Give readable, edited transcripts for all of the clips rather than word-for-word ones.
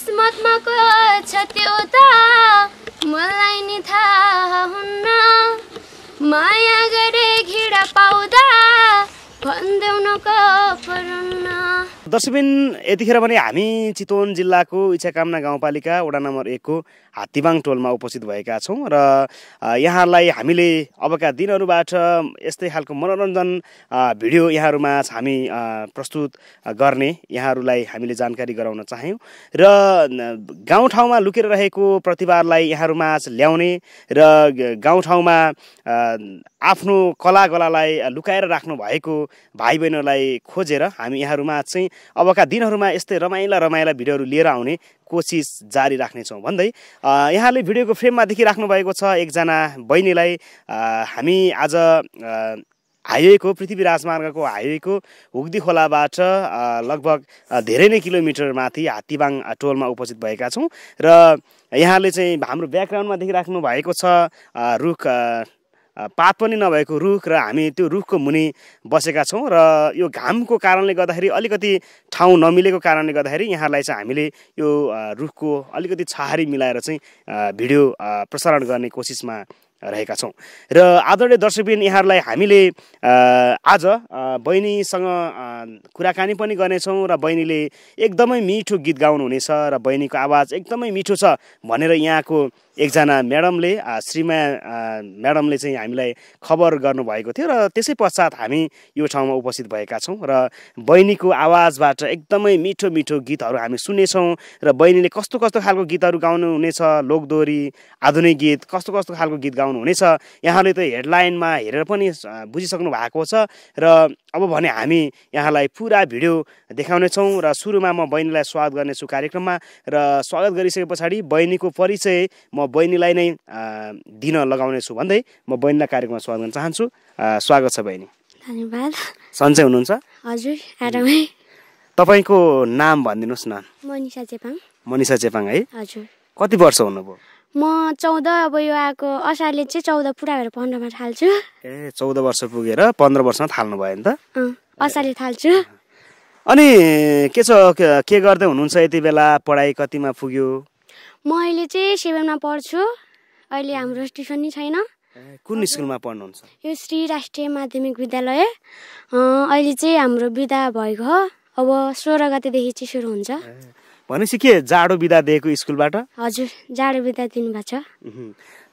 किस्मतमा को छ त्यो त मलाई नि थाहा हुन्न माया गरे घिडा पाउँदा भन्देऊ न कपरुन्न। दर्शकबिन यतिखेर पनि हामी चितवन जिल्लाको इच्छाकामना गाउँपालिका वडा नम्बर 1 को हात्तीबाङ टोलमा उपस्थित भएका छौँ र यहाँलाई हामीले अबका दिनहरूबाट यस्तै खालको मनोरञ्जन भिडियो यहाँहरूमा हामी प्रस्तुत गर्ने यहाँहरूलाई हामीले जानकारी गराउन चाह्यौँ र गाउँठाउँमा लुकेर रहेको प्रतिभालाई यहाँहरूमा ल्याउने र गाउँठाउँमा आफ्नो कलालाई लुकाएर राख्नु भएको भाइ बहिनीहरूलाई खोजेर हामी यहाँहरूमा चाहिँ अबका दिनहरूमा यस्तै रमाइला भिडियोहरू लिएर आउने कोसिस जारी राख्नेछौँ भन्दै यहाँले भिडियोको फ्रेममा देखिराख्नु भएको छ एकजना बहिनीलाई हामी आज हाइवेको पृथ्वी राजमार्गको हाइवेको हुग्दी खोलाबाट लगभग धेरै नै किलोमिटर माथि हात्तीबाङ टोलमा उपस्थित भएका छौँ र यहाँले चाहिँ हाम्रो ब्याकग्राउन्डमा देखिराख्नु भएको छ रुख पात पनि नभएको रुख र हामी त्यो रुखको मुनि बसेका छौँ र यो घामको कारणले गर्दाखेरि अलिकति ठाउँ नमिलेको कारणले गर्दाखेरि यहाँलाई चाहिँ हामीले यो रुखको अलिकति छहारी मिलाएर चाहिँ भिडियो प्रसारण गर्ने कोसिसमा रहेका छौँ र आदरणीय दर्शकबिन यहाँहरूलाई हामीले आज बहिनीसँग कुराकानी पनि गर्नेछौँ र बहिनीले एकदमै मिठो गीत गाउनुहुनेछ र बहिनीको आवाज एकदमै मिठो छ भनेर यहाँको एकजना म्याडमले श्रीमा म्याडमले चाहिँ हामीलाई खबर गर्नुभएको थियो र त्यसै पश्चात हामी यो ठाउँमा उपस्थित भएका छौँ र बहिनीको आवाजबाट एकदमै मिठो गीतहरू हामी सुन्नेछौँ र बहिनीले कस्तो खालको गीतहरू गाउनुहुनेछ लोकदोहोरी आधुनिक गीत कस्तो खालको गीत गाउनुहुनेछ यहाँले त हेडलाइनमा हेरेर पनि बुझिसक्नु भएको छ र अब भने हामी यहाँलाई पुरा भिडियो देखाउनेछौँ र सुरुमा म बहिनीलाई स्वागत गर्नेछु कार्यक्रममा र स्वागत गरिसके पछाडि बहिनीको परिचय म बहिनीलाई नै दिन लगाउनेछु भन्दै म बहिनीलाई कार्यक्रममा स्वागत गर्न चाहन्छु। स्वागत छ बहिनी। धन्यवाद। सन्चै हुनुहुन्छ? हजुर आरामै। तपाईको नाम भनिदिनुहोस् न। मनिषा चेपाङ। मनिषा चेपाङ है? हजुर। कति वर्ष हुनुभयो? म 14 अब यो आएको असारले चाहिँ 14 पुरा भएर 15मा थाल्छु। ए 14 वर्ष पुगेर 15 वर्षमा थाल्नु भयो नि त? असारले थाल्छु। अनि के छ के गर्दै हुनुहुन्छ यति बेला पढाइ कतिमा पुग्यो? म अहिले चाहिँ 7मा पढ्छु। अहिले हाम्रो ट्युसन नै छैन। कुन स्कुलमा पढ्नुहुन्छ? यो श्री राष्ट्रिय माध्यमिक विद्यालय। अहिले चाहिँ हाम्रो बिदा भएको हो। अब 16 गतेदेखि चाहिँ सुरु हुन्छ। भनेपछि के जाडो बिदा दिएको स्कुलबाट? हजुर जाडो बिदा दिनुभएको छ।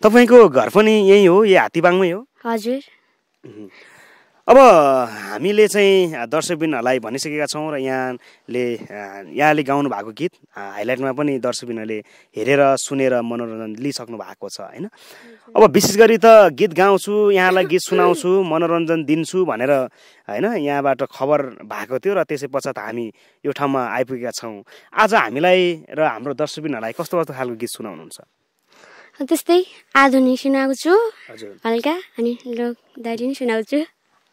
तपाईको घर पनि यही हो, यही हात्तीबाङमै हो? हजुर। अब हामीले चाहिँ दर्शकबिनहरूलाई भनिसकेका छौँ र यहाँले गाउनु भएको गीत हाइलाइटमा पनि दर्शकबिनहरूले हेरेर सुनेर मनोरञ्जन लिइसक्नु भएको छ होइन? अब विशेष गरी त गीत गाउँछु यहाँलाई गीत सुनाउँछु मनोरञ्जन दिन्छु भनेर होइन यहाँबाट खबर भएको थियो र त्यसै पश्चात हामी यो ठाउँमा आइपुगेका छौँ। आज हामीलाई र हाम्रो दर्शकबिनहरूलाई कस्तो खालको गीत सुनाउनुहुन्छ? त्यस्तै आधुनिक सुनाएको छु हल्का अनि लोकदारी पनि सुनाउँछु।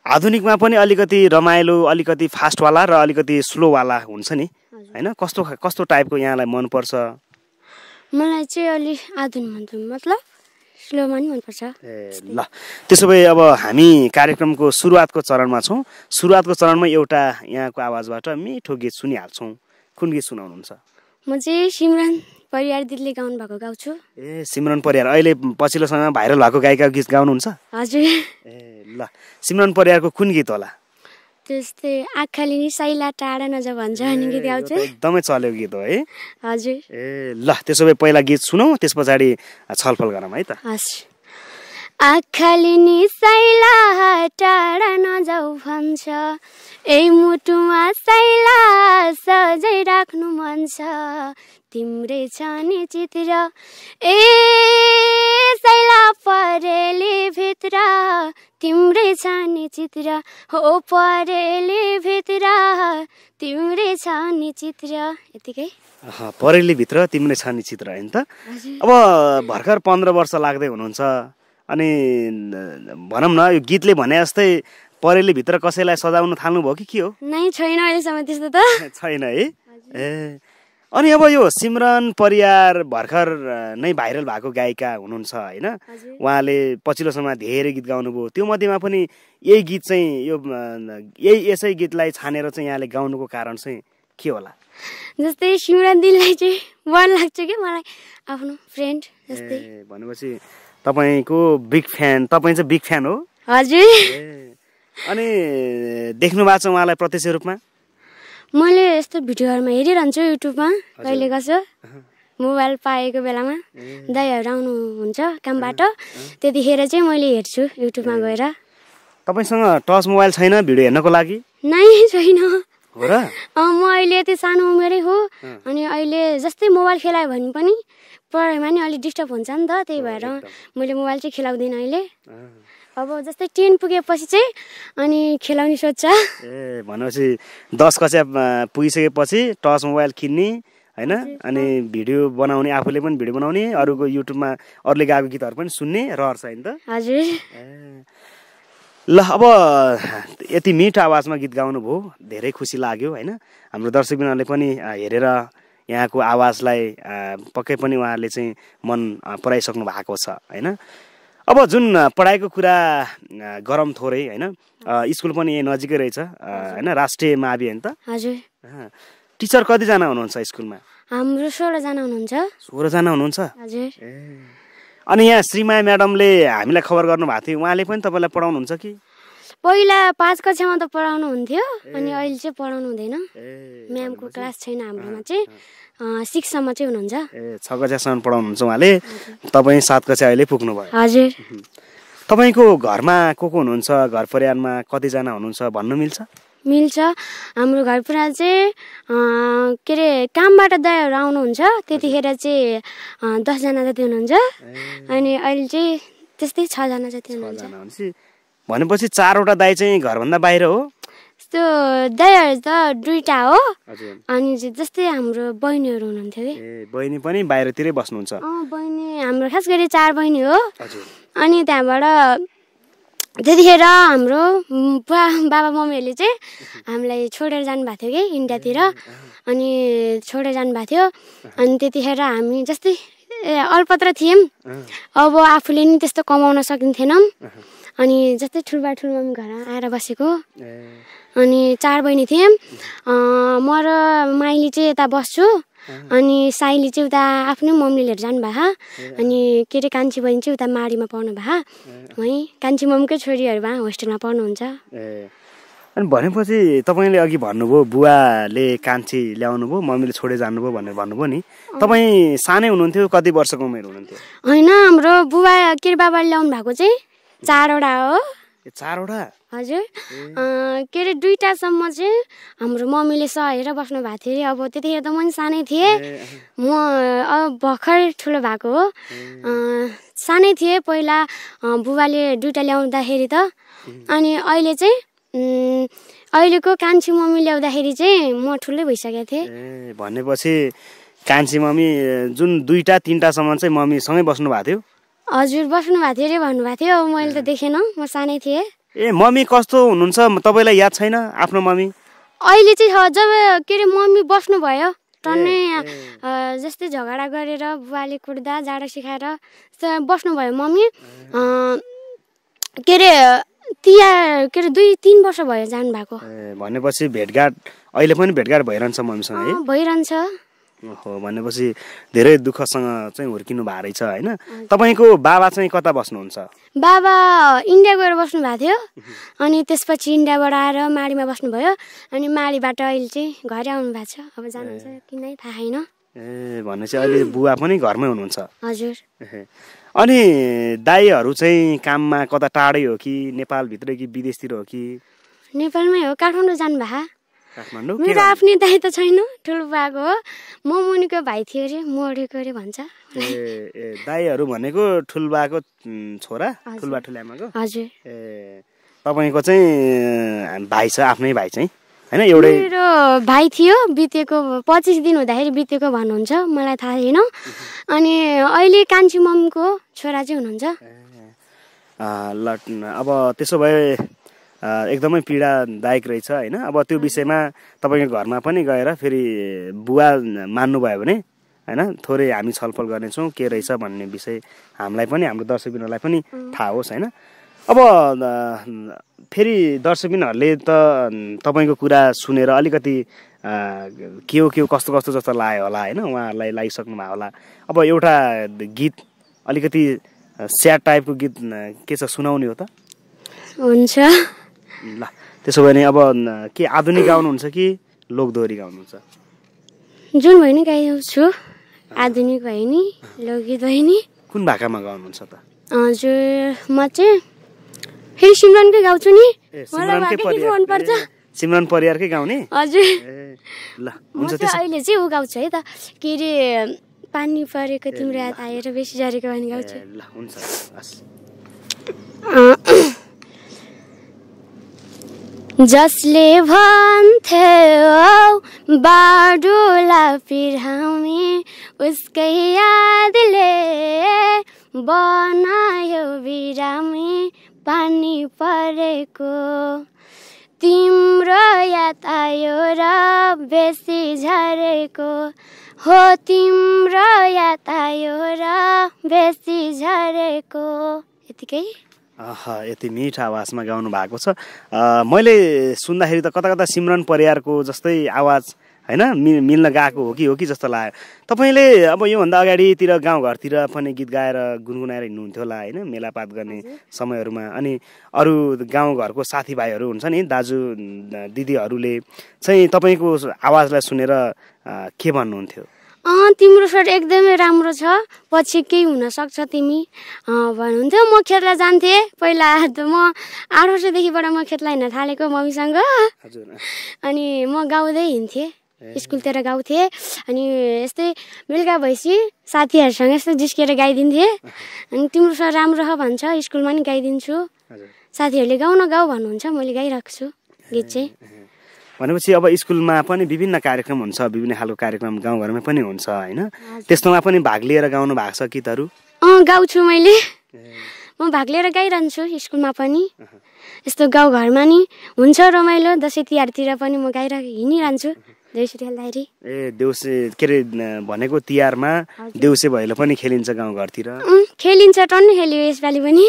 आधुनिकमा पनि अलिकति रमाइलो अलिकति फास्टवाला र अलिकति स्लोवाला हुन्छ नि होइन? कस्तो टाइपको यहाँलाई मनपर्छ? मलाई चाहिँ अलि आधुनिक भन्छु मतलब स्लोमा नि मनपर्छ। ल त्यसो भए अब हामी कार्यक्रमको सुरुवातको चरणमा छौँ। सुरुवातको चरणमा एउटा यहाँको आवाजबाट मिठो गीत सुनिहाल्छौँ। कुन गीत सुनाउनुहुन्छ? म चाहिँ सिमरन परियार दिदीले गाउनु भएको गाउँछु। ए सिमरन परियार अहिले पछिल्लो समयमा भाइरल भएको गायिका गीत गाउनुहुन्छ? हजुर। ए ल सिमरन परियारको कुन गीत होला? त्यस्तै आँखाले नि साइला टाढा नजा भन्छ अनि गीत गाउँछु। एकदमै चलेको गीत हो है? हजुर। ए ल त्यसो भए पहिला गीत सुनौ त्यस पछाडि छलफल गरौँ है त। हस्। आँखाले नि साइला टाढा नजाऊ भन्छ ए मुटुमा साइला सजै राख्नु मन छ तिम्रै छ नि चित्र ए साइला परेली भित्र तिम्रै छ नि चित्र हो परेली भित्र तिम्रै छ नि चित्र। यतिकै परेली भित्र तिम्रै छ नि चित्र हैन त? अब भर्खर 15 वर्ष लाग्दै हुनुहुन्छ अनि भनौँ न यो गीतले भने जस्तै परेली भित्र कसैलाई सजाउन थाल्नु भयो कि के हो? नै छैन अहिलेसम्म त्यस्तो त छैन है? ए अनि अब यो सिमरन परियार भर्खर नै भाइरल भएको गायिका हुनुहुन्छ हैन? उहाँले पछिल्लो समयमा धेरै गीत गाउनुभयो त्यो मध्येमा पनि यही गीत चाहिँ यसै गीतलाई छानेर चाहिँ यहाँले गाउनुको कारण चाहिँ के होला? जस्तै सिमरन दिदीलाई चाहिँ मन लाग्छ कि मलाई आफ्नो फ्रेन्ड जस्तै। भनेपछि तपाईँको बिग फ्यान, तपाईँ चाहिँ बिग फ्यान हो? हजुर। अनि देख्नु भएको छ उहाँलाई प्रत्यक्ष रूपमा? मैले यस्तो भिडियोहरूमा हेरिरहन्छु युट्युबमा कहिले कसो मोबाइल पाएको बेलामा दाइहरू आउनुहुन्छ कामबाट, त्यतिखेर चाहिँ मैले हेर्छु युट्युबमा गएर। तपाईँसँग टच मोबाइल छैन भिडियो हेर्नको लागि? नै छैन। हो र? म अहिले यति सानो उमेरै हो, अनि अहिले जस्तै मोबाइल खेलायो भने पनि पढाइमा नि अलिक डिस्टर्ब हुन्छ नि त, त्यही भएर मैले मोबाइल चाहिँ खेलाउँदिनँ अहिले। अब जस्तै 10 पुगेपछि चाहिँ अनि खेलाउने सोच्छ। भनेपछि 10 कक्षा पुगिसकेपछि टच मोबाइल किन्ने हैन, अनि भिडियो बनाउने, आफूले पनि भिडियो बनाउने, अरूको युट्युबमा अरूले गाएको गीतहरू पनि सुन्ने रहर छ नि त? हजुर। ल अब यति मिठो आवाजमा गीत गाउनु भयो, धेरै खुसी लाग्यो हैन। हाम्रो दर्शकबिनहरूले पनि हेरेर यहाँको आवाजलाई पक्कै पनि उहाँहरूले चाहिँ मन पराइसक्नु भएको छ हैन। अब जुन पढाइको कुरा गरम थोरै हैन, स्कुल पनि यही नजिकै रहेछ हैन, राष्ट्रिय मावि हैन त? हजुर। टिचर कतिजना हुनुहुन्छ स्कुलमा? हाम्रो 16 जना हुनुहुन्छ। 16 जना हुनुहुन्छ? हजुर। अनि यहाँ श्रीमाया म्याडमले हामीलाई खबर गर्नु भएको थियो, उहाँले पनि तपाईँलाई पढाउनुहुन्छ कि? पहिला 5 कक्षामा त पढाउनु हुन्थ्यो, अनि अहिले चाहिँ पढाउनु हुँदैन। म्यामको क्लास छैन हाम्रोमा चाहिँ, 6 सम्म चाहिँ हुनुहुन्छ। 6 कक्षासम्म पढाउनुहुन्छ उहाँले, तपाईँ 7 कक्षा अहिले पुग्नु भयो। हजुर। तपाईँको घरमा को हुनुहुन्छ, घर परिवारमा कतिजना हुनुहुन्छ भन्नु मिल्छ? मिल्छ। हाम्रो घर परिवार चाहिँ के अरे कामबाट दाइहरू आउनुहुन्छ, त्यतिखेर चाहिँ 10 जना जति हुनुहुन्छ, अनि अहिले चाहिँ त्यस्तै 6 जना जति हुनुहुन्छ। भनेपछि 4वटा दाइ चाहिँ घरभन्दा बाहिर हो? त्यो दाइहरू त 2टा हो, अनि जस्तै हाम्रो बहिनीहरू हुनुहुन्थ्यो कि। बहिनी पनि बाहिरतिरै बस्नुहुन्छ? बहिनी हाम्रो खास गरी 4 बहिनी हो, अनि त्यहाँबाट त्यतिखेर हाम्रो बाबा मम्मीहरूले चाहिँ हामीलाई छोडेर जानुभएको थियो कि इन्डियातिर, अनि छोडेर जानुभएको थियो, अनि त्यतिखेर हामी जस्तै अल्पत्र थियौँ। अब आफूले नि त्यस्तो कमाउन सकिन्थेनौँ, अनि जस्तै ठुलबा मम्मी घर आएर बसेको, अनि 4 बहिनी थियौँ। म र माइली चाहिँ यता बस्छु, अनि साइली चाहिँ उता आफ्नै मम्मीले लिएर जानुभएको, अनि के अरे कान्छी बहिनी चाहिँ उता माडीमा पढ्नु भएको, वहीँ कान्छी मम्मीकै छोरीहरू भए होस्टेलमा पढ्नुहुन्छ। अनि भनेपछि तपाईँले अघि भन्नुभयो बुवाले कान्छी ल्याउनु भयो, मम्मीले छोडे जानुभयो भनेर भन्नुभयो नि, तपाईँ सानै हुनुहुन्थ्यो, कति वर्षको उमेर हुनुहुन्थ्यो? होइन, हाम्रो बुबा के अरे बाबाले ल्याउनु भएको चाहिँ 4वटा हो। 4वटा? हजुर। के अरे 2टासम्म चाहिँ हाम्रो मम्मीले सहेर बस्नु भएको थियो अरे। अब त्यतिखेर त म पनि सानै थिएँ, म अब भर्खर ठुलो भएको हो। सानै थिएँ पहिला बुबाले 2टा ल्याउँदाखेरि त, अनि अहिले चाहिँ अहिलेको कान्छी मम्मी ल्याउँदाखेरि चाहिँ म ठुलै भइसकेको थिएँ। भनेपछि कान्छी मम्मी जुन 2टा 3टासम्म चाहिँ मम्मी सँगै बस्नु भएको थियो? हजुर, बस्नु भएको थियो अरे भन्नुभएको थियो, मैले त देखेन, म सानै थिएँ। मम्मी कस्तो हुनुहुन्छ तपाईँलाई याद छैन आफ्नो मम्मी? अहिले चाहिँ जब के अरे मम्मी बस्नु भयो टन्नै जस्तै झगडा गरेर बुवाले कुट्दा जाडो सिकाएर बस्नुभयो मम्मी, के अरे 2-3 वर्ष भयो जानुभएको। भनेपछि भेटघाट अहिले पनि भेटघाट भइरहन्छ मम्मीसँग है? भइरहन्छ। हो, भनेपछि धेरै दुःखसँग चाहिँ हुर्किनु भएको रहेछ हैन। तपाईँको बाबा चाहिँ कता बस्नुहुन्छ? बाबा इन्डिया गएर बस्नु भएको थियो, अनि त्यसपछि इन्डियाबाट आएर माडीमा बस्नुभयो, अनि माडीबाट अहिले चाहिँ घरै आउनु भएको छ। अब जानुहुन्छ कि नै थाहा छैन। भनेपछि अहिले बुवा पनि घरमै हुनुहुन्छ? हजुर। अनि दाइहरू चाहिँ काममा कता टाढै हो कि नेपालभित्रै कि विदेशतिर हो कि? नेपालमै हो, काठमाडौँ जानुभएको। काठमाडौँ? मेरो आफ्नै दाइ त छैन, ठुलो बाको हो, म मुनिको भाइ थियो अरे, मरेको अरे भन्छ। दाइहरू भनेको ठुलबाको छोरा, ठुलबा ठुल्यामाको? हजुर। तपाईँको चाहिँ भाइ छ, आफ्नै भाइ चाहिँ हैन? एउटै मेरो भाइ थियो, बितेको 25 दिन हुँदाखेरि बितेको भन्नुहुन्छ, मलाई थाहा छैन। अनि अहिले कान्छी मम्मीको छोरा चाहिँ हुनुहुन्छ। ल, अब त्यसो भए एकदमै पीडादायक रहेछ हैन। अब त्यो विषयमा तपाईँको घरमा पनि गएर फेरि बुवा मान्नुभयो भने हैन, थोरै हामी छलफल गर्नेछौँ के रहेछ भन्ने विषय हामीलाई पनि, हाम्रो दर्शकबिनहरूलाई पनि थाहा होस् हैन। अब फेरि दर्शकबिनहरूले त तपाईँको कुरा सुनेर अलिकति के हो कस्तो कस्तो जस्तो लाग्यो होला होइन, उहाँहरूलाई लागिसक्नु भयो होला। अब एउटा गीत अलिकति स्याड टाइपको गीत के छ सुनाउने हो त? हुन्छ। ल त्यसो भने अब के आधुनिक गाउनुहुन्छ कि लोकदोहोरी गाउनुहुन्छ? जुन भयो नि गाइछु, आधुनिक भयो नि लोकगीत भयो नि। कुन भाकामा गाउनुहुन्छ त? हजुर म चाहिँ फेरि सिमरनकै गाउँछु नि, मलाई भाका गीत मन पर्छ। सिमरन परियारकै गाउने? हजुर। ल हुन्छ त्यसो अहिले चाहिँ ऊ गाउँछु है त, के अरे पानी परेको तिम्रो हात आएर बेसी झरेको भने गाउँछु। ल हुन्छ हस्। जसले भन्थ्यो बाडुला पिराउने उसकै यादले बनायो बिरामी पानी परेको, तिम्रो याद आयो र बेसी झरेको हो, तिम्रो याद आयो र बेसी झरेको। यतिकै। यति मिठो आवाजमा गाउनु भएको छ। मैले सुन्दाखेरि त कता कता सिमरन परियारको जस्तै आवाज होइन मिल्न गएको हो कि जस्तो लाग्यो। तपाईँले अब योभन्दा अगाडितिर गाउँघरतिर पनि गीत गाएर गुनगुनाएर हिँड्नुहुन्थ्यो होला होइन, मेलापात गर्ने समयहरूमा। अनि अरू गाउँघरको साथीभाइहरू हुन्छ नि, दाजु दिदीहरूले चाहिँ तपाईँको आवाजलाई सुनेर के भन्नुहुन्थ्यो? तिम्रो स्वर एकदमै राम्रो छ, पछि केही हुनसक्छ तिमी भन्नुहुन्थ्यो। म खेतलाई जान्थेँ पहिला, म 8 वर्षदेखिबाट म खेतलाई हिँड्न थालेको मम्मीसँग। अनि म गाउँदै हिँड्थेँ, स्कुलतिर गाउँथेँ। अनि यस्तै बेलुका भएपछि साथीहरूसँग यस्तो जिस्किएर गाइदिन्थेँ। अनि तिम्रो स्वर राम्रो छ भन्छ, स्कुलमा नि गाइदिन्छु। साथीहरूले गाउँ न गाउँ भन्नुहुन्छ, मैले गाइरहेको छु गीत चाहिँ। भनेपछि अब स्कुलमा पनि विभिन्न कार्यक्रम हुन्छ, विभिन्न खालको कार्यक्रम गाउँघरमै पनि हुन्छ होइन, त्यस्तोमा पनि भाग लिएर गाउनु भएको छ गीतहरू? गाउँछु मैले, म भाग लिएर गाइरहन्छु स्कुलमा पनि, यस्तो गाउँघरमा नि हुन्छ रमाइलो। दसैँ तिहारतिर पनि म गाएर हिँडिरहन्छु देउसी खेल्दाखेरि। देउसे के अरे भनेको तिहारमा देउसे भैलो पनि खेलिन्छ गाउँघरतिर? खेलिन्छ, टन्नै खेल्यो यसपालि पनि।